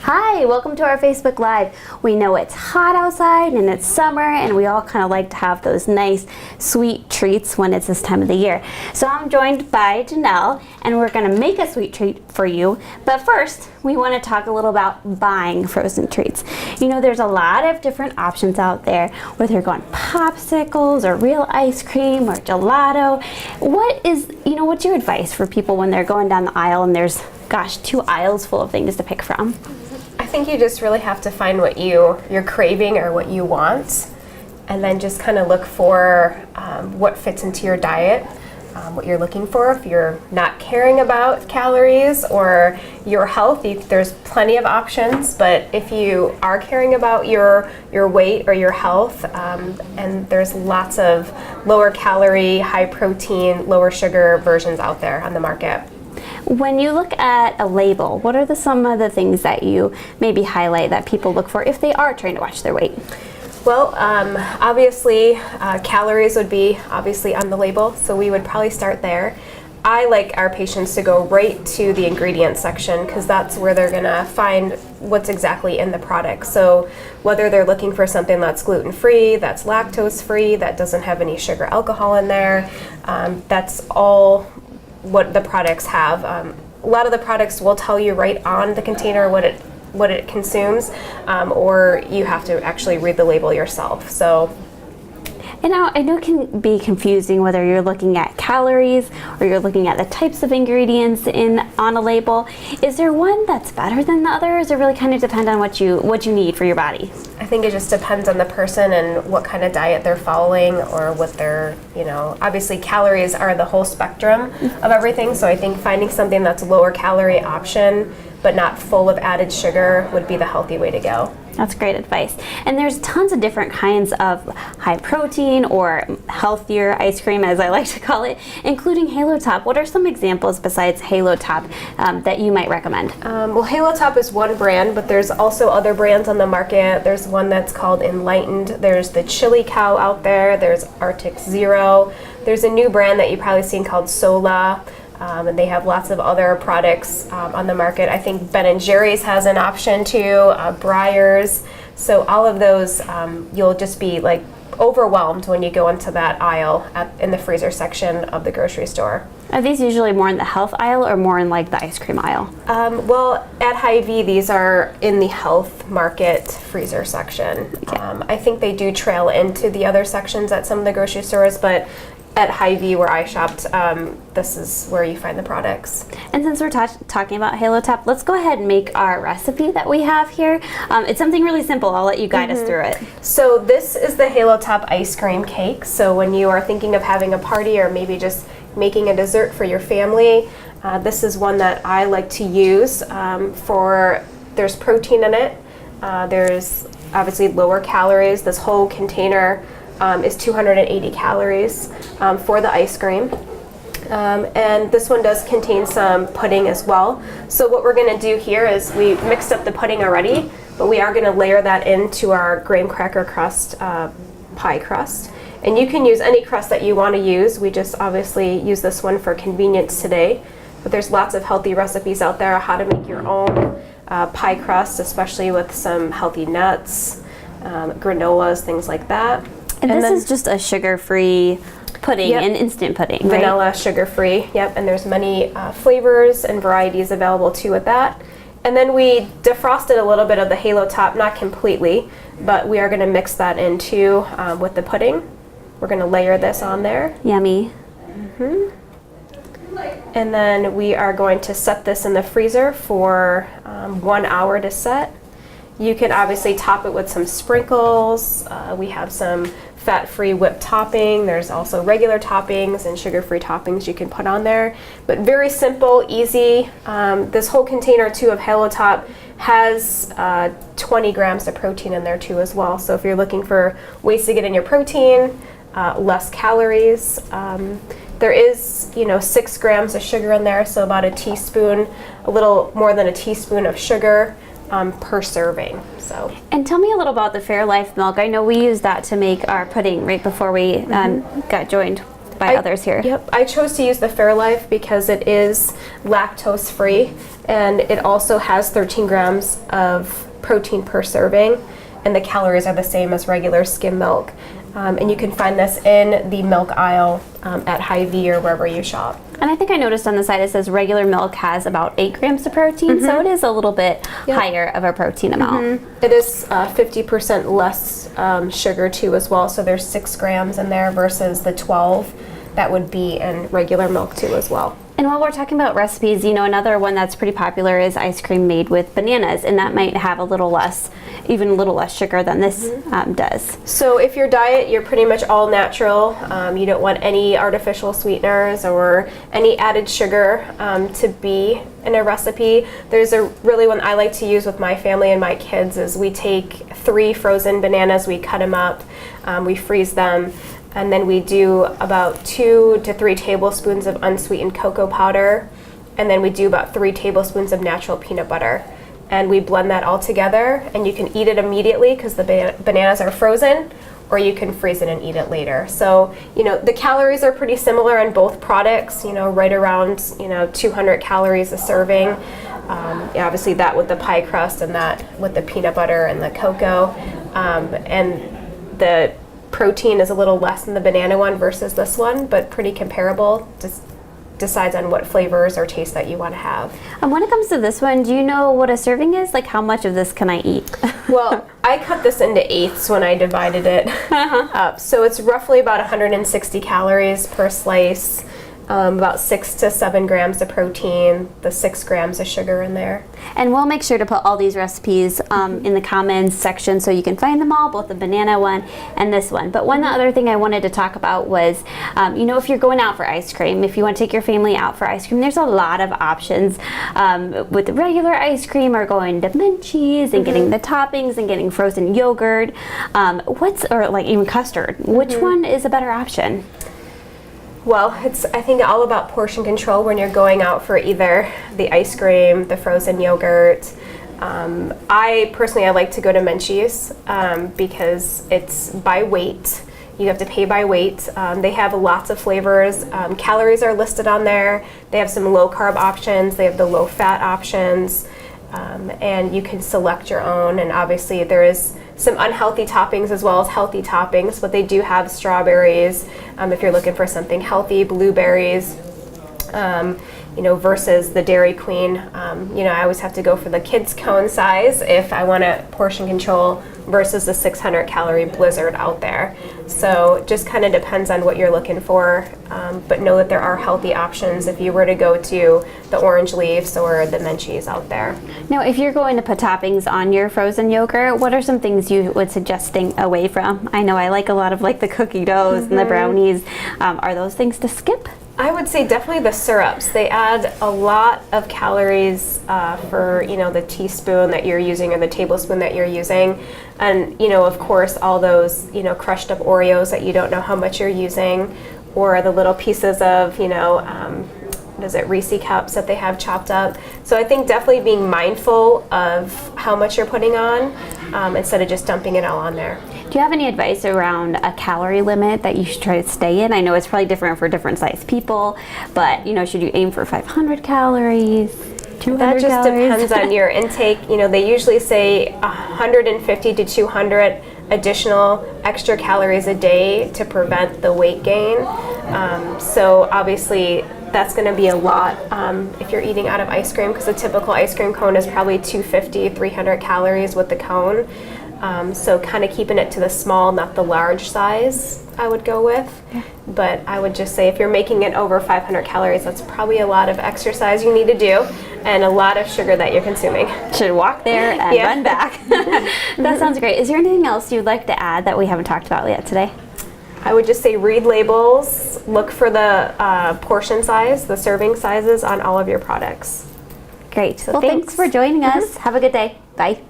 Hi, welcome to our Facebook Live. We know it's hot outside and it's summer and we all kind of like to have those nice sweet treats when it's this time of the year. So I'm joined by Janelle and we're going to make a sweet treat for you. But first, we want to talk a little about buying frozen treats. You know, there's a lot of different options out there, whether you're going popsicles or real ice cream or gelato. What's your advice for people when they're going down the aisle and there's, gosh, 2 aisles full of things to pick from? I think you just really have to find what you're craving or what you want, and then just kind of look for what fits into your diet, what you're looking for. If you're not caring about calories or your health, there's plenty of options. But if you are caring about your weight or your health, and there's lots of lower calorie, high protein, lower sugar versions out there on the market. When you look at a label, what are some of the things that you maybe highlight that people look for if they are trying to watch their weight? Well, obviously, calories would be obviously on the label, so we would probably start there. I like our patients to go right to the ingredients section because that's where they're going to find what's exactly in the product. So whether they're looking for something that's gluten-free, that's lactose-free, that doesn't have any sugar alcohol in there, that's all what the products have. A lot of the products will tell you right on the container what it consumes, or you have to actually read the label yourself. So, And now I know it can be confusing whether you're looking at calories or you're looking at the types of ingredients on a label. Is there one that's better than the other? Or does it really kind of depend on what you need for your body? I think it just depends on the person and what kind of diet they're following or what they're, obviously calories are the whole spectrum of everything. So I think finding something that's a lower calorie option but not full of added sugar would be the healthy way to go. That's great advice. And there's tons of different kinds of high protein or healthier ice cream, as I like to call it, including Halo Top. What are some examples besides Halo Top that you might recommend? Well, Halo Top is one brand, but there's also other brands on the market. There's one that's called Enlightened. There's the Chili Cow out there. There's Arctic Zero. There's a new brand that you've probably seen called Sola. And they have lots of other products on the market. I think Ben & Jerry's has an option too, Breyers. So all of those, you'll just be like overwhelmed when you go into that aisle in the freezer section of the grocery store. Are these usually more in the health aisle or more in like the ice cream aisle? Well, at Hy-Vee, these are in the health market freezer section. Okay. I think they do trail into the other sections at some of the grocery stores, but at Hy-Vee, where I shopped, this is where you find the products. And since we're talking about Halo Top, let's go ahead and make our recipe that we have here. It's something really simple. I'll let you guide us through it. So this is the Halo Top ice cream cake. So when you are thinking of having a party or maybe just making a dessert for your family, this is one that I like to use. There's protein in it. There's obviously lower calories. This whole container is 280 calories for the ice cream. And this one does contain some pudding as well. So what we're going to do here is we mixed up the pudding already, but we are going to layer that into our graham cracker crust, pie crust. And you can use any crust that you want to use. We just obviously use this one for convenience today. But there's lots of healthy recipes out there how to make your own pie crust, especially with some healthy nuts, granolas, things like that. And this is just a sugar-free pudding, Yep. an instant pudding, right? Vanilla, sugar-free, yep. And there's many flavors and varieties available too with that. And then we defrosted a little bit of the Halo Top, not completely, but we are going to mix that into with the pudding. We're going to layer this on there. Yummy. And then we are going to set this in the freezer for 1 hour to set. You can obviously top it with some sprinkles. We have some fat-free whipped topping. There's also regular toppings and sugar-free toppings you can put on there. But very simple, easy. This whole container too of Halo Top has 20 grams of protein in there too as well. So if you're looking for ways to get in your protein, less calories, there is 6 grams of sugar in there, so about a little more than a teaspoon of sugar per serving. So. And tell me a little about the Fairlife milk. I know we use that to make our pudding right before we got joined by others here. Yep, I chose to use the Fairlife because it is lactose free and it also has 13 grams of protein per serving, and the calories are the same as regular skim milk. And you can find this in the milk aisle at Hy-Vee or wherever you shop. And I think I noticed on the side it says regular milk has about 8 grams of protein, so it is a little bit higher of a protein amount. It is 50% less sugar too as well, so there's 6 grams in there versus the 12 that would be in regular milk too as well. And while we're talking about recipes, you know, another one that's pretty popular is ice cream made with bananas, and that might have even a little less sugar than this does. So if your diet, you're pretty much all natural, you don't want any artificial sweeteners or any added sugar to be in a recipe, there's a really one I like to use with my family and my kids is we take 3 frozen bananas, we cut them up, we freeze them, and then we do about 2 to 3 tablespoons of unsweetened cocoa powder, and then we do about 3 tablespoons of natural peanut butter. And we blend that all together, and you can eat it immediately because the bananas are frozen, or you can freeze it and eat it later. So, you know, the calories are pretty similar in both products, you know, right around, 200 calories a serving. Obviously that with the pie crust and that with the peanut butter and the cocoa. And the protein is a little less in the banana one versus this one, but pretty comparable. Just decides on what flavors or taste that you want to have. And when it comes to this one, do you know what a serving is? Like, how much of this can I eat? Well, I cut this into eighths when I divided it up. So it's roughly about 160 calories per slice, about 6 to 7 grams of protein, the 6 grams of sugar in there. And we'll make sure to put all these recipes in the comments section so you can find them all, both the banana one and this one. But one other thing I wanted to talk about was, if you're going out for ice cream, if you want to take your family out for ice cream, there's a lot of options with the regular ice cream or going to Menchie's and getting the toppings and getting frozen yogurt, or like even custard. Which one is a better option? Well, it's, I think, all about portion control when you're going out for either the ice cream, the frozen yogurt. I like to go to Menchie's because it's by weight. You have to pay by weight. They have lots of flavors. Calories are listed on there. They have some low carb options. They have the low fat options. And you can select your own. And obviously there is some unhealthy toppings as well as healthy toppings, but they do have strawberries if you're looking for something healthy, blueberries, versus the Dairy Queen. I always have to go for the kids cone size if I want to portion control versus the 600 calorie Blizzard out there. So it just kind of depends on what you're looking for, but know that there are healthy options if you were to go to the Orange Leaves or the Menchie's out there. Now, if you're going to put toppings on your frozen yogurt, what are some things you would suggest staying away from? I know I like a lot of like the cookie doughs and the brownies. Are those things to skip? I would say definitely the syrups. They add a lot of calories for the teaspoon that you're using or the tablespoon that you're using, and of course all those crushed up Oreos that you don't know how much you're using, or the little pieces of Reese cups that they have chopped up. So I think definitely being mindful of how much you're putting on instead of just dumping it all on there. Do you have any advice around a calorie limit that you should try to stay in? I know it's probably different for different size people, but should you aim for 500 calories, 200 That just calories? depends on your intake. They usually say 150 to 200 additional extra calories a day to prevent the weight gain. So obviously that's going to be a lot if you're eating out of ice cream, because a typical ice cream cone is probably 250, 300 calories with the cone. So kind of keeping it to the small, not the large size, I would go with. Yeah. But I would just say if you're making it over 500 calories, that's probably a lot of exercise you need to do and a lot of sugar that you're consuming. Should walk there and run back. That sounds great. Is there anything else you'd like to add that we haven't talked about yet today? I would just say read labels, look for the portion size, the serving sizes on all of your products. Great. Well, thanks for joining us. Have a good day. Bye.